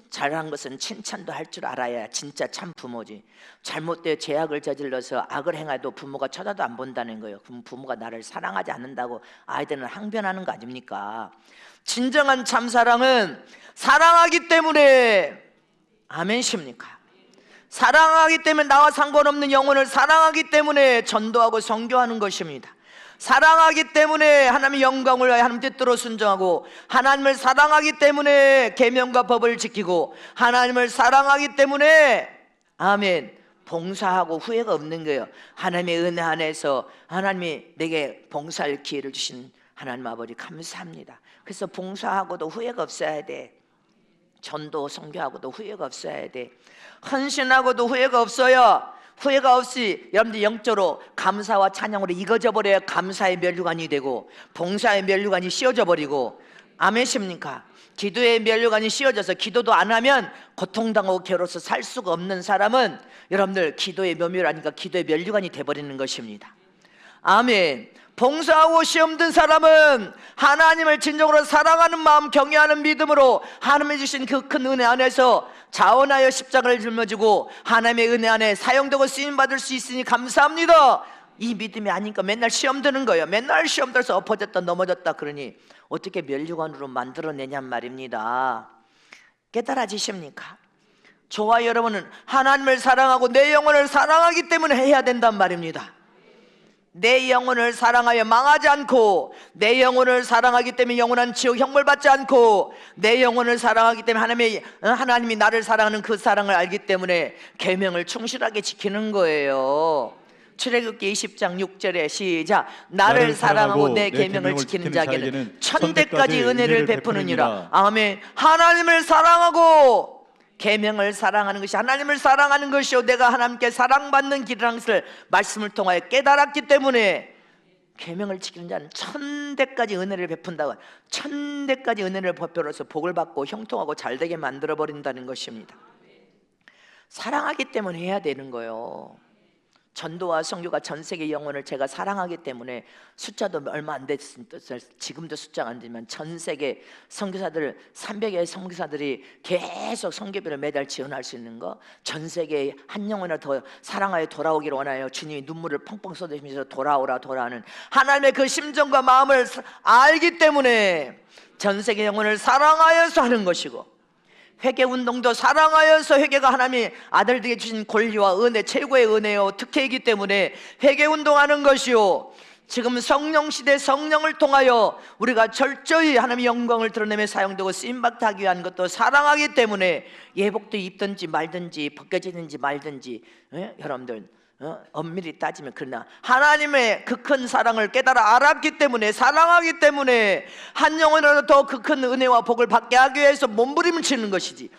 잘한 것은 칭찬도 할 줄 알아야 진짜 참 부모지. 잘못되어 죄악을 저질러서 악을 행해도 부모가 쳐다도 안 본다는 거예요. 그럼 부모가 나를 사랑하지 않는다고 아이들은 항변하는 거 아닙니까? 진정한 참사랑은 사랑하기 때문에, 아멘십니까? 사랑하기 때문에, 나와 상관없는 영혼을 사랑하기 때문에 전도하고 선교하는 것입니다. 사랑하기 때문에 하나님의 영광을 위하여 하나님 뜻대로 순종하고, 하나님을 사랑하기 때문에 계명과 법을 지키고, 하나님을 사랑하기 때문에 아멘 봉사하고 후회가 없는 거예요. 하나님의 은혜 안에서 하나님이 내게 봉사할 기회를 주신 하나님 아버지 감사합니다. 그래서 봉사하고도 후회가 없어야 돼. 전도 선교하고도 후회가 없어야 돼. 헌신하고도 후회가 없어요. 후회가 없이 여러분들 영적으로 감사와 찬양으로 익어져 버려야 감사의 면류관이 되고 봉사의 면류관이 씌워져 버리고, 아멘십니까? 기도의 면류관이 씌워져서 기도도 안 하면 고통당하고 괴로워서 살 수가 없는 사람은 여러분들 기도의 묘묘라니까 기도의 면류관이 돼버리는 것입니다. 아멘. 봉사하고 시험 든 사람은 하나님을 진정으로 사랑하는 마음, 경외하는 믿음으로 하나님이 주신 그 큰 은혜 안에서 자원하여 십자가를 짊어지고 하나님의 은혜 안에 사용되고 쓰임받을 수 있으니 감사합니다. 이 믿음이 아니니까 맨날 시험 드는 거예요. 맨날 시험 들어서 엎어졌다 넘어졌다 그러니 어떻게 면류관으로 만들어내냔 말입니다. 깨달아지십니까? 저와 여러분은 하나님을 사랑하고 내 영혼을 사랑하기 때문에 해야 된단 말입니다. 내 영혼을 사랑하여 망하지 않고, 내 영혼을 사랑하기 때문에 영원한 지옥 형벌 받지 않고, 내 영혼을 사랑하기 때문에 하나님이 나를 사랑하는 그 사랑을 알기 때문에 계명을 충실하게 지키는 거예요. 출애굽기 20장 6절에 시작. 나를 사랑하고 내 계명을 지키는 자에게는 천대까지 은혜를 베푸느니라. 아멘. 하나님을 사랑하고 계명을 사랑하는 것이 하나님을 사랑하는 것이요, 내가 하나님께 사랑받는 길이라는 것을 말씀을 통하여 깨달았기 때문에 계명을 지키는 자는 천대까지 은혜를 베푼다고, 천대까지 은혜를 베풀어서 복을 받고 형통하고 잘되게 만들어 버린다는 것입니다. 사랑하기 때문에 해야 되는 거예요. 전도와 선교가 전 세계 영혼을 제가 사랑하기 때문에, 숫자도 얼마 안 됐으니까 지금도 숫자가 안 되지만 전 세계 선교사들 300여 선교사들이 계속 선교비를 매달 지원할 수 있는 거, 전 세계 한 영혼을 더 사랑하여 돌아오기를 원하여 주님이 눈물을 펑펑 쏟으시면서 돌아오라 돌아오는 하나님의 그 심정과 마음을 알기 때문에 전 세계 영혼을 사랑하여서 하는 것이고, 회개운동도 사랑하여서, 회개가 하나님이 아들들에게 주신 권리와 은혜, 최고의 은혜요 특혜이기 때문에 회개운동하는 것이요, 지금 성령시대 성령을 통하여 우리가 철저히 하나님의 영광을 드러내며 사용되고 쓰임받게 위한 것도 사랑하기 때문에 예복도 입든지 말든지 벗겨지든지 말든지, 여러분들 엄밀히 따지면 그러나 하나님의 그 큰 사랑을 깨달아 알았기 때문에, 사랑하기 때문에 한 영혼이라도 더 그 큰 은혜와 복을 받게 하기 위해서 몸부림을 치는 것이지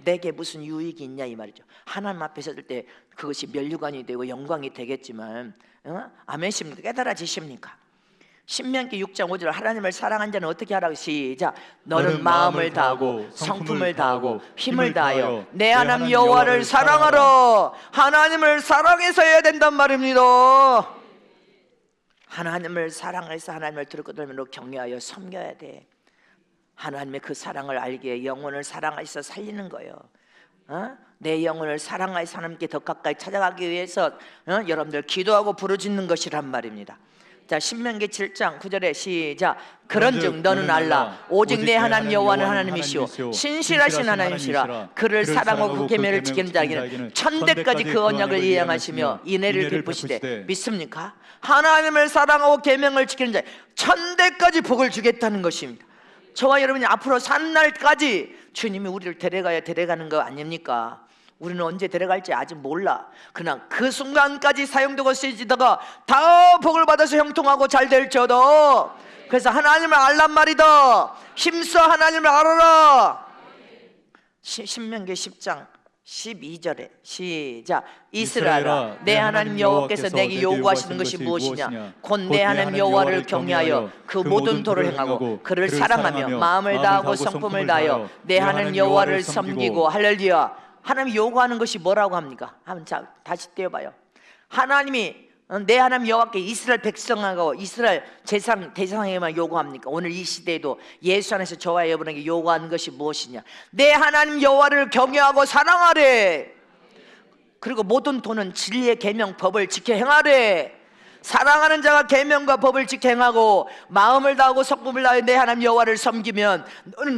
내게 무슨 유익이 있냐 이 말이죠. 하나님 앞에 섰을 때 그것이 면류관이 되고 영광이 되겠지만 아멘십니까? 깨달아지십니까? 신명기 6장 5절 하나님을 사랑한 자는 어떻게 하라고? 시작. 너는 마음을 다하고 성품을 다하고 힘을 다하여 내 하나님 여호와를 사랑하라. 하나님을 사랑해서 해야 된단 말입니다. 하나님을 사랑해서 하나님을 들고 들으로 경외하여 섬겨야 돼. 하나님의 그 사랑을 알기에 영혼을 사랑하셔서 살리는 거예요. 내 영혼을 사랑하여서 하나님께 더 가까이 찾아가기 위해서 여러분들 기도하고 부르짖는 것이란 말입니다. 자, 신명기 7장 9절에 시작. 그런즉 너는 알라 오직 내 하나님 여호와는 하나님이시오 신실하신 하나님이시라. 그를 사랑하고 그 계명을 지키는 자에게는 천대까지 그 언약을 이행하시며 인애를 베푸시되 믿습니까? 하나님을 사랑하고 계명을 지키는 자 천대까지 복을 주겠다는 것입니다. 저와 여러분이 앞으로 산 날까지 주님이 우리를 데려가는 거 아닙니까? 우리는 언제 데려갈지 아직 몰라. 그러나 그 순간까지 사용되고 쓰여지다가 다 복을 받아서 형통하고 잘 될지어다. 그래서 하나님을 알란 말이다. 힘써 하나님을 알아라. 신명기 10장 12절에 시작. 이스라엘아 내 하나님 여호와께서 내게 요구하시는 것이 무엇이냐? 곧 내 하나님 여호와를 경외하여 그 모든 도를 행하고 그를 사랑하며 마음을 다하고 성품을 다하여 내 하나님 여호와를 섬기고. 할렐루야. 하나님이 요구하는 것이 뭐라고 합니까? 한번 다시 떼어봐요. 하나님이 내 하나님 여호와께 이스라엘 백성하고 이스라엘 대상에만 요구합니까? 오늘 이 시대에도 예수 안에서 저와 여러분에게 요구하는 것이 무엇이냐? 내 하나님 여호와를 경외하고 사랑하래. 그리고 모든 도는 진리의 계명 법을 지켜 행하래. 사랑하는 자가 계명과 법을 지켜 행하고 마음을 다하고 성품을 다하여 내 하나님 여호와를 섬기면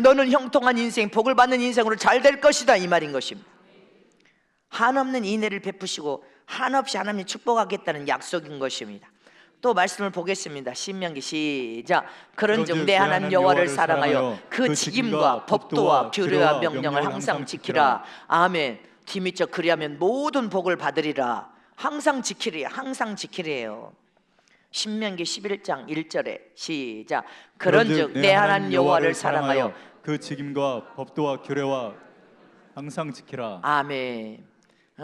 너는 형통한 인생, 복을 받는 인생으로 잘 될 것이다 이 말인 것입니다. 한없는 인애를 베푸시고 한없이 하나님이 축복하겠다는 약속인 것입니다. 또 말씀을 보겠습니다. 신명기 시작. 그런즉 내 하나님 여호와를 사랑하여 그 직임과 법도와 규례와 명령을 항상 지키라. 아멘. 디미처 그리하면 모든 복을 받으리라. 항상 지키래요. 항상 지키래요. 신명기 11장 1절에 시작. 그런즉 내 하나님 여호와를 사랑하여 그 직임과 법도와 규례와 항상 지키라. 아멘.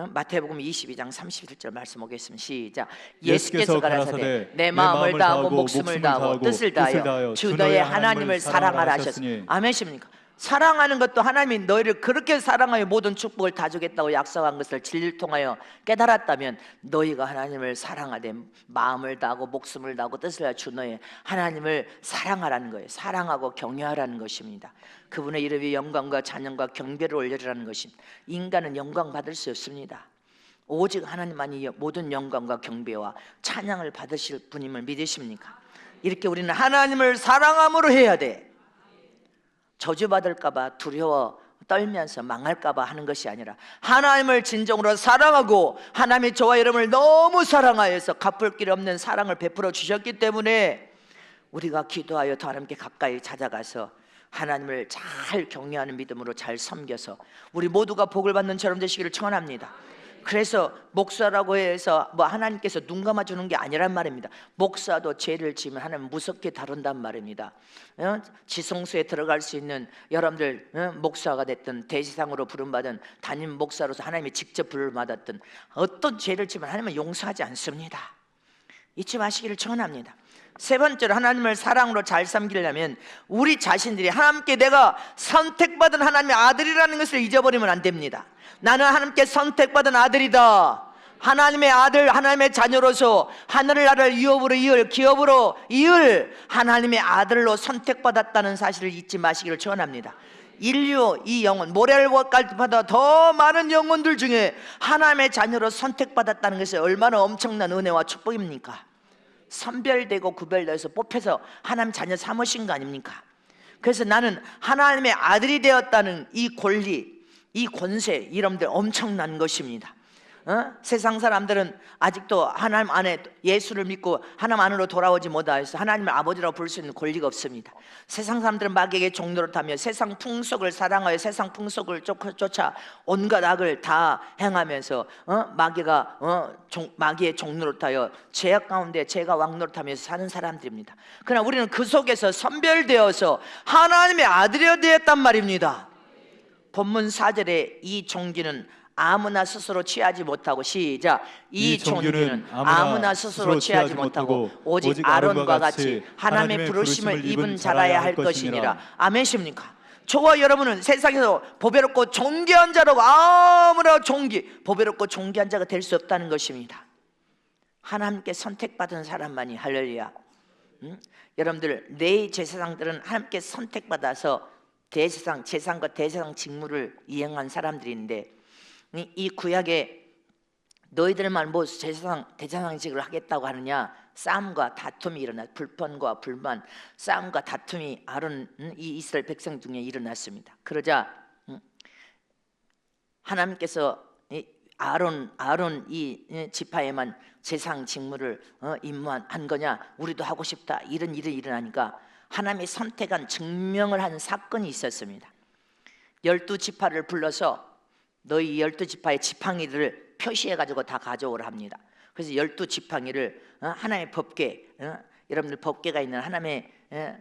마태복음 22장 31절 말씀 보겠습니다. 시작. 예수께서 가라사대 내 마음을 다하고 목숨을 다하고 뜻을 다하여 주 너의 하나님을 사랑하라 하셨으니. 아멘십니까? 사랑하는 것도 하나님이 너희를 그렇게 사랑하여 모든 축복을 다 주겠다고 약속한 것을 진리를 통하여 깨달았다면 너희가 하나님을 사랑하되 마음을 다하고 목숨을 다하고 뜻을 다하여 주 너의 하나님을 사랑하라는 거예요. 사랑하고 경외하라는 것입니다. 그분의 이름에 영광과 찬양과 경배를 올려라는 것입니다. 인간은 영광 받을 수 없습니다. 오직 하나님만이 모든 영광과 경배와 찬양을 받으실 분임을 믿으십니까? 이렇게 우리는 하나님을 사랑함으로 해야 돼. 저주받을까봐 두려워 떨면서 망할까봐 하는 것이 아니라 하나님을 진정으로 사랑하고 하나님이 저와 여러분을 너무 사랑하여서 갚을 길 없는 사랑을 베풀어 주셨기 때문에 우리가 기도하여 더 하나님께 가까이 찾아가서 하나님을 잘 경외하는 믿음으로 잘 섬겨서 우리 모두가 복을 받는 처럼 되시기를 축원합니다. 그래서 목사라고 해서 하나님께서 눈 감아주는 게 아니란 말입니다. 목사도 죄를 지으면 하나님 무섭게 다룬단 말입니다. 지성소에 들어갈 수 있는 여러분들 목사가 됐든 대지상으로 부름받은 담임 목사로서 하나님이 직접 부름받았든 어떤 죄를 지으면 하나님은 용서하지 않습니다. 잊지 마시기를 축원합니다. 세 번째로 하나님을 사랑으로 잘 섬기려면 우리 자신들이 하나님께 내가 선택받은 하나님의 아들이라는 것을 잊어버리면 안 됩니다. 나는 하나님께 선택받은 아들이다. 하나님의 아들, 하나님의 자녀로서 하늘을 나라를 유업으로 이을, 기업으로 이을 하나님의 아들로 선택받았다는 사실을 잊지 마시기를 축원합니다. 인류 이 영혼 모래알보다 더 많은 영혼들 중에 하나님의 자녀로 선택받았다는 것이 얼마나 엄청난 은혜와 축복입니까? 선별되고 구별되어서 뽑혀서 하나님 자녀 삼으신 거 아닙니까? 그래서 나는 하나님의 아들이 되었다는 이 권리, 이 권세, 이름들 엄청난 것입니다. 세상 사람들은 아직도 하나님 안에 예수를 믿고 하나님 안으로 돌아오지 못하여서 하나님을 아버지라고 부를 수 있는 권리가 없습니다. 세상 사람들은 마귀에게 종노릇하며 세상 풍속을 사랑하여 세상 풍속을 쫓아 온갖 악을 다 행하면서 마귀의 종노릇하여 죄악 가운데 죄가 왕노릇하면서 사는 사람들입니다. 그러나 우리는 그 속에서 선별되어서 하나님의 아들이 되었단 말입니다. 본문 4절에 이 종기는 아무나 스스로 취하지 못하고, 시작, 이 종기는 아무나 스스로 취하지 못하고 오직 아론과 같이 하나님의 부르심을 입은 자라야 할 것이니라. 아멘십니까? 저와 여러분은 세상에서 보배롭고 존귀한 자라고 아무나 보배롭고 존귀한 자가 될 수 없다는 것입니다. 하나님께 선택받은 사람만이, 할렐루야. 여러분들, 내 제사장들은 하나님께 선택받아서 제사장과 대제사장 직무를 이행한 사람들인데, 이 구약에 너희들만 뭐 대제사장직을 하겠다고 하느냐, 싸움과 다툼이 일어나, 불편과 불만, 싸움과 다툼이 이 이스라엘 백성 중에 일어났습니다. 그러자 하나님께서 아론 이 지파에만 제사장 직무를 임무한 거냐, 우리도 하고 싶다, 이런 일이 일어나니까 하나님이 선택한 증명을 한 사건이 있었습니다. 12지파를 불러서 너희 12지파의 지팡이들을 표시해가지고 다 가져오라 합니다. 그래서 12지팡이를 하나님의 법궤, 여러분들 법궤가 있는 하나님의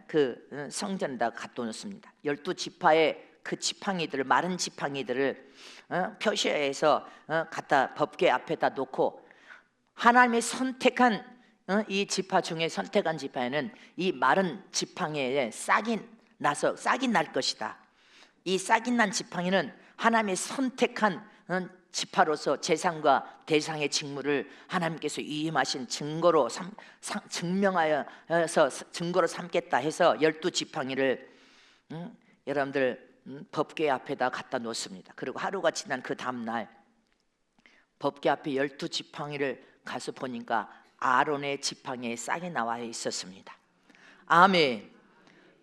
그 성전에다 갖다 놓습니다. 12지파의 그 지팡이들을, 마른 지팡이들을 표시해서 갖다 법궤 앞에다 놓고, 하나님이 선택한 이 지파 중에 선택한 지파에는 이 마른 지팡이에 싹이 날 것이다. 이 싹이 난 지팡이는 하나님이 선택한 지파로서 제사장과 대제사장의 직무를 하나님께서 위임하신 증거로 증명하여서 증거로 삼겠다 해서 12지팡이를 여러분들 법궤 앞에다 갖다 놓습니다. 그리고 하루가 지난 그 다음날 법궤 앞에 12지팡이를 가서 보니까 아론의 지팡이에 싹이 나와 있었습니다. 아멘.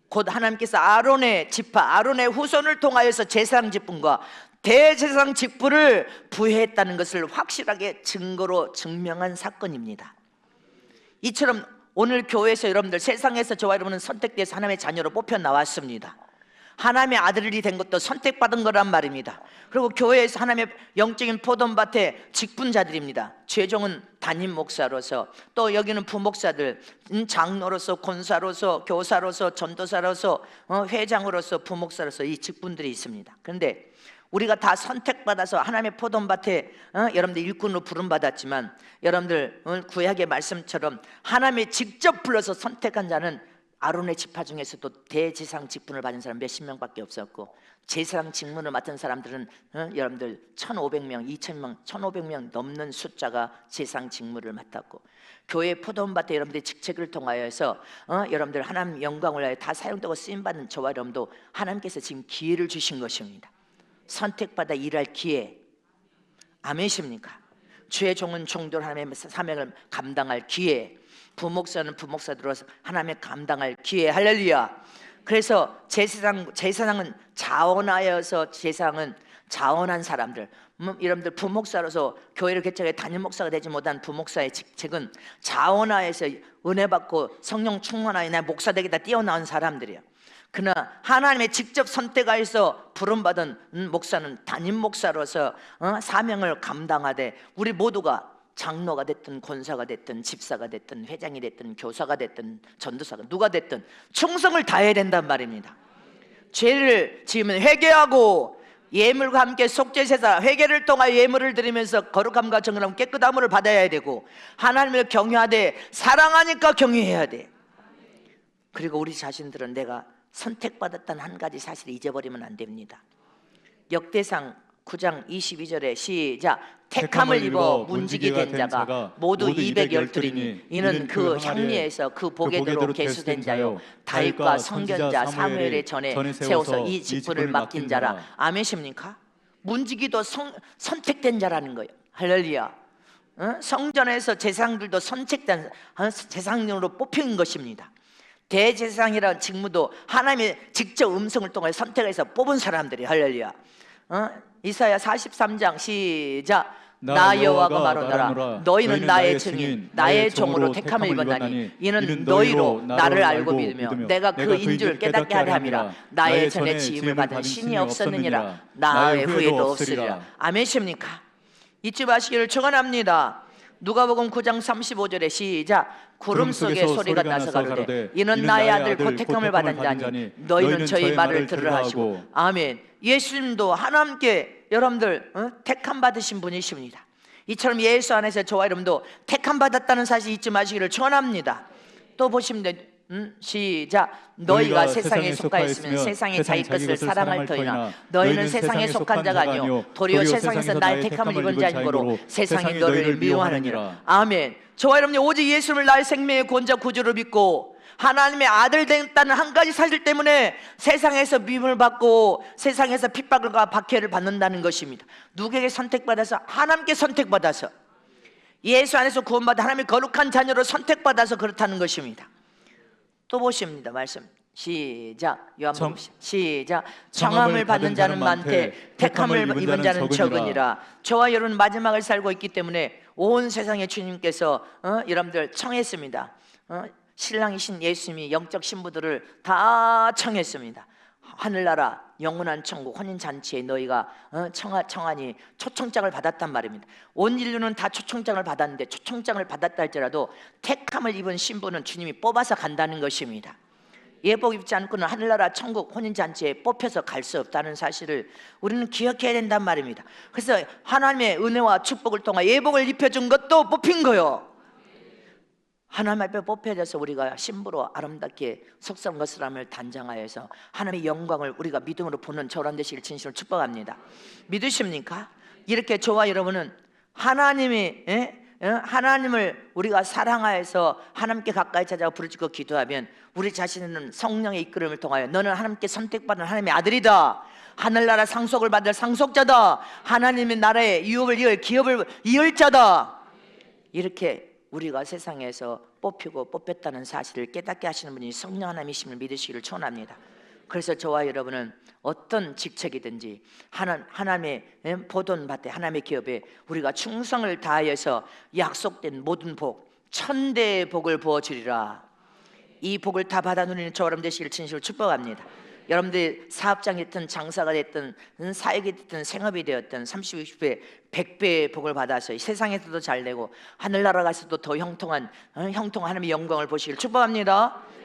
곧 하나님께서 아론의 지파, 아론의 후손을 통하여서 제사장 직분과 대제사장 직분을 부여했다는 것을 확실하게 증거로 증명한 사건입니다. 이처럼 오늘 교회에서 여러분들, 세상에서 저와 여러분은 선택돼서 하나님의 자녀로 뽑혀 나왔습니다. 하나님의 아들이 된 것도 선택받은 거란 말입니다. 그리고 교회에서 하나님의 영적인 포도밭의 직분자들입니다. 최종은 담임 목사로서, 또 여기는 부목사들, 장로로서, 권사로서, 교사로서, 전도사로서, 회장으로서, 부목사로서 이 직분들이 있습니다. 그런데 우리가 다 선택받아서 하나님의 포도밭에 여러분들 일꾼으로 부름받았지만, 여러분들 구약의 말씀처럼 하나님이 직접 불러서 선택한 자는 아론의 지파 중에서도 대제사장 직분을 받은 사람 몇십 명밖에 없었고, 제사장 직분을 맡은 사람들은 여러분들 1,500명, 2,000명, 1,500명 넘는 숫자가 제사장 직무를 맡았고, 교회 포도원밭에 여러분들의 직책을 통하여서 여러분들 하나님 영광을 위하여 다 사용되고 쓰임받는 저와 여러분도 하나님께서 지금 기회를 주신 것입니다. 선택받아 일할 기회. 아멘이십니까? 주의 종은 종들 하나님의 사명을 감당할 기회, 부목사는 부목사들로서 하나님의 감당할 기회. 할렐루야. 그래서 제사장은 자원하여서, 제사장은 자원한 사람들, 여러분들 부목사로서 교회를 개척해 담임 목사가 되지 못한 부목사의 직책은 자원하여서 은혜 받고 성령 충만하여 내 목사 되겠다 뛰어나온 사람들이에요. 그러나 하나님의 직접 선택하여서 부름받은 목사는 담임 목사로서 사명을 감당하되, 우리 모두가 장로가 됐든 권사가 됐든 집사가 됐든 회장이 됐든 교사가 됐든 전도사가 누가 됐든 충성을 다해야 된단 말입니다. 죄를 지으면 회개하고 예물과 함께 속죄제사, 회개를 통하여 예물을 드리면서 거룩함과 정결함, 깨끗함을 받아야 되고, 하나님을 경외하되 사랑하니까 경외해야 돼. 그리고 우리 자신들은 내가 선택받았다는 한 가지 사실을 잊어버리면 안 됩니다. 역대상 9장 22절에 시작, 택함을 입어 문지기 된 자가 모두 212이니 이는 그 향리에서 그 보게대로 계수된 자요 다윗과 선견자 사무엘의 전에 세워서 이 직분을 맡긴 자라. 아멘십니까? 문지기도 선택된 자라는 거예요. 할렐루야. 성전에서 제사장들도 선택된 제사장으로 뽑힌 것입니다. 대제사장이라는 직무도 하나님의 직접 음성을 통해 선택해서 뽑은 사람들이, 할렐루야. 이사야 43장 시작, 나 여호와가 말하노라. 너희는 나의 증인, 나의 종으로 택함을 입었나니 이는 너희로 나를 알고 믿으며 내가 그 인줄 깨닫게 하려 함이라. 나의 전에 지음을 받은 신이 없었느니라. 나의 후에도 없으리라. 아멘십니까? 잊지 마시기를 축원합니다. 누가복음 9장 35절에 시작. 구름 속에 소리가 나서 가로되 이는 나의 아들 곧 택함을 받은 자니 너희는 저희 말을 들으라 하시고. 아멘. 예수님도 하나님께 여러분들 택함 받으신 분이십니다. 이처럼 예수 안에서 저와 여러분도 택함 받았다는 사실 잊지 마시기를 축원합니다. 또 보시면 돼. 시작. 너희가 세상에 속하였으면 세상이 자기 것을 사랑할 터이나 너희는 세상에 속한 자가 아니요 도리어 세상에서 나의 택함을 입은 자인 거로 세상이 너희를 미워하느니라. 아멘. 저와 여러분이 오직 예수를 나의 생명의 구원자 구주로 믿고 하나님의 아들 됐다는 한 가지 사실 때문에 세상에서 미움을 받고 세상에서 핍박과 박해를 받는다는 것입니다. 누구에게 선택받아서? 하나님께 선택받아서, 예수 안에서 구원받아 하나님의 거룩한 자녀로 선택받아서 그렇다는 것입니다. 또 보십니다. 말씀 시작. 요한복음 시작. 청함을 받는 자는 많되 택함을 입은 자는 적으니라. 저와 여러분 마지막을 살고 있기 때문에 온 세상의 주님께서 여러분들 청했습니다. 신랑이신 예수님이 영적 신부들을 다 청했습니다. 하늘나라 영원한 천국 혼인잔치에 너희가 청하니 초청장을 받았단 말입니다. 온 인류는 다 초청장을 받았는데 초청장을 받았다 할지라도 택함을 입은 신부는 주님이 뽑아서 간다는 것입니다. 예복 입지 않고는 하늘나라 천국 혼인잔치에 뽑혀서 갈 수 없다는 사실을 우리는 기억해야 된단 말입니다. 그래서 하나님의 은혜와 축복을 통해 예복을 입혀준 것도 뽑힌 거요. 하나님 앞에 뽑혀져서 우리가 신부로 아름답게 속성 거스람을 단장하여서 하나님의 영광을 우리가 믿음으로 보는 저런 되시길 진심으로 축복합니다. 믿으십니까? 이렇게 저와 여러분은 하나님을 우리가 사랑하여서 하나님께 가까이 찾아가 부르짖고 기도하면 우리 자신은 성령의 이끌음을 통하여 너는 하나님께 선택받은 하나님의 아들이다, 하늘나라 상속을 받을 상속자다, 하나님의 나라의 유업을 이을 기업을 이을 자다, 이렇게 우리가 세상에서 뽑히고 뽑혔다는 사실을 깨닫게 하시는 분이 성령 하나님이심을 믿으시기를 축원합니다. 그래서 저와 여러분은 어떤 직책이든지 하나님의 보존받되 하나님의 기업에 우리가 충성을 다하여서 약속된 모든 복, 천대의 복을 부어주리라. 이 복을 다 받아 누리는 저와 여러분 되시기를 진심으로 축복합니다. 여러분들 사업장이 됐든 장사가 됐든 사역이 됐든 생업이 되었든 30, 60배, 100배의 복을 받아서 세상에서도 잘 되고 하늘나라 가서도 더 형통한 하나님의 영광을 보시기를 축복합니다.